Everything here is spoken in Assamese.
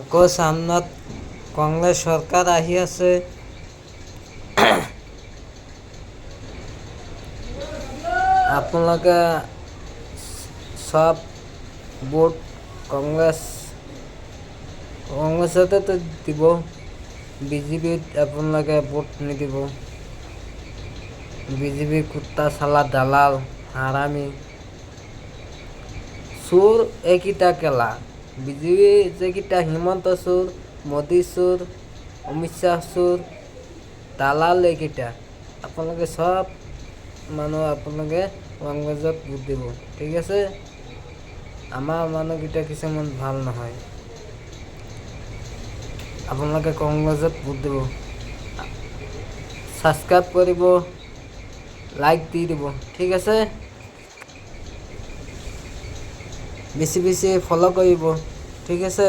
আকৌ সামনত কংগ্ৰেছ চৰকাৰ আহি আছে। আপোনালোকে সব ভোট কংগ্ৰেছতে দিব, বিজেপিত আপোনালোকে ভোট নিদিব। বিজেপি কুত্তা চালা দালাল হাৰামি চোৰ এইকেইটা কেলা। বিজেপি যেকেইটা হিমন্ত চোৰ, মোদী চোৰ, অমিত শ্বাহ চোৰ, দালাল এইকেইটা। আপোনালোকে সব মানুহ আপোনালোকে কংগ্ৰেছক ভোট দিব, ঠিক আছে। আমাৰ মানুহকেইটা কিছুমান ভাল নহয়, আপোনালোকে কংগ্ৰেছত ভোট দিব। সাবস্ক্ৰাইব কৰিব, লাইক দি দিব, ঠিক আছে। বেছি বেছি ফলো কৰিব, ঠিক আছে।